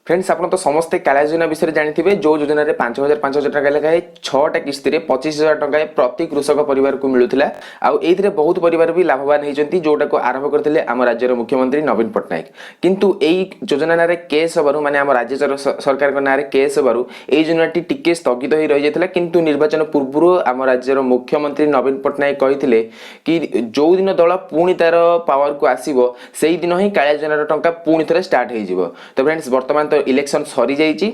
Friends आप तो समस्ते कालिया योजना विषय जानते जो योजना रे 5,000 टका लेखाएं 6टा किस्ती रे 25,000 टका प्रति कृषक परिवार को मिलूला आउ एथिरे बहुत परिवार भी लाभवान होती जोटा को आरंभ करते आम राज्यर मुख्यमंत्री नवीन पट्टनायक किंतु एई योजना रे केस हबारु माने आम राज्य सरकार को नारे केस हबारु एई योजनाटी टिके स्थगित हो रही जाइथिला किंतु निर्वाचन पूर्व आम राज्यर मुख्यमंत्री नवीन पट्टनायक कहिथिले कि जो दिन दल पुणी तार पावर को आसीबो सेही दिन ही कालिया योजना टंका पुणी थरे स्टार्ट हो जिवो। तो फ्रेंड्स वर्तमान तो इलेक्शन सरी जाइछि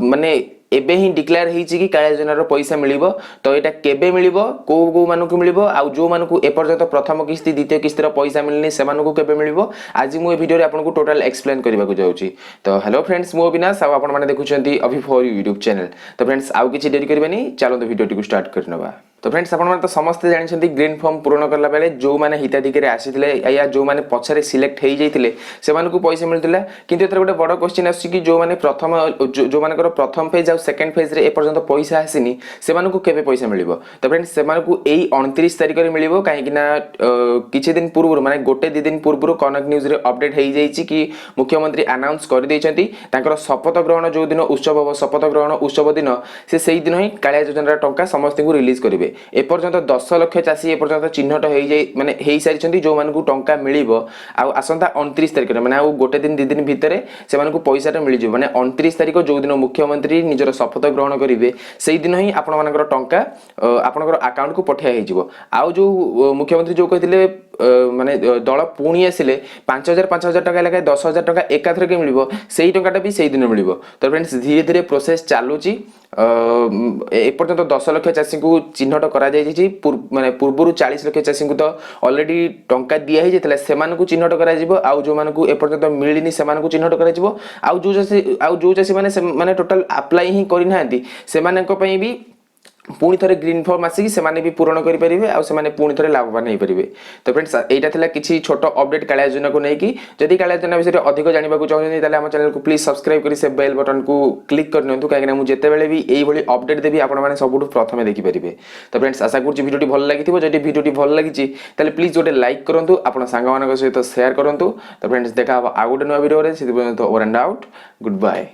माने एबे ही डिक्लेयर होईछि कि कालिया योजनार पैसा मिलिबो। तो एटा केबे मिलिबो को मानकु मिलिबो आ जो मानकु एपर्यंत प्रथम किस्ती द्वितीय किस्तीर पैसा मिलनी से मानकु केबे मिलिबो आज मु ए वीडियो रे आपनको टोटल एक्सप्लेन करबा को जाउछि। तो हेलो फ्रेंड्स मु अविनाश आ आपण माने देखुछंती अभी फॉर यूट्यूब चैनल। तो फ्रेंड्स आउ किछि देरी करबेनी चलो तो वीडियो टिकु स्टार्ट करनबा। तो फ्रेंड्स आपण तो समस्त जानछंती ग्रीन फॉर्म पूर्ण करला बेले जो माने हिताधिकारी आसीथिले या जो माने पछरे सिलेक्ट हेई जाइथिले से मानकु पैसा मिलतिला किंतु एतर गोटे बड़ क्वेश्चन आछि कि जो माने प्रथम जो मानकर प्रथम फेज आ सेकंड फेज रे ए पर्यंत पैसा आसीनी से मानकु केबे पैसा मिलिबो। तो फ्रेंड्स से मानकु एई 29 तारिख रे मिलिबो काहे कि ना किछि दिन पूर्व माने गोटे दि दिन पूर्व कनक न्यूज रे अपडेट हेई जाइछि कि मुख्यमंत्री अनाउंस कर दैछंती तांकर शपथ ग्रहण जो दिन उत्सव हो शपथ ग्रहण उत्सव दिन से सेही दिन ही कालिया योजना टंका समस्त को रिलीज करिवे। एपर्यंत 10 लाख चाषी एपर्यंत चिन्हट हो जाए माने हेई सारिछंती जो मानकु टंका मिलिबो आ आसंता 29 तारिख माने आ गोटे दिन दि दिन भितर से मानकु पैसाटा मिल जिवो माने 29 तारिख जो दिन मुख्यमंत्री निजर शपथ ग्रहण करिवे सेही दिन ही आपण मानकर टंका आपनकर अकाउंट को पठिया हे जिवो। आ जो मुख्यमंत्री जो कहिथिले माने दल पुणी आसिले 5,000 टका लगा 10,000 टका एकाथर के मिलिबो सेही टंकाटा भी सेही दिन मिलिबो। तो फ्रेंड्स धीरे धीरे प्रोसेस चालुची एपर्यंत 10 लाख चाषी को चिन्हट करा जाइछि माने पूर्वरु 40 लाख चाषी को तो ऑलरेडी टंका दिया हे जेतला सेमान को चिन्हट करा जिवो आ जो मान को एपर्यंत मिलिनी सेमान को चिन्हट करा जिवो आ जो चाषी माने टोटल अप्लाई ही करि नाहंती सेमान को पई भी पुणी थरे ग्रीन फॉर्म आसी से माने भी पूर्ण करि परिबे आ से माने पुणी थरे लाभवान हे परिबे। तो फ्रेंड्स एटा थिला किछि छोटो अपडेट कालिया योजना को नै कि जदि कालिया योजना विषय अधिक जानिबा को चाहछन ताले हम चैनल को प्लीज सब्सक्राइब करी से बेल बटन को क्लिक कर नियंतु काहे कि मु जेते बेले भी एई भली अपडेट देबी आपण माने सबुठ प्रथमे देखि परिबे। तो फ्रेंड्स आशा करछि वीडियोटी भल लागिथिबो जदि वीडियोटी भल लागिछि ताले प्लीज गोटे लाइक करंतु आपण सांगा मानक सहित शेयर करंतु। तो फ्रेंड्स देखा आ गोटे नवा वीडियो रे सिति पर्यंत over and out good bye.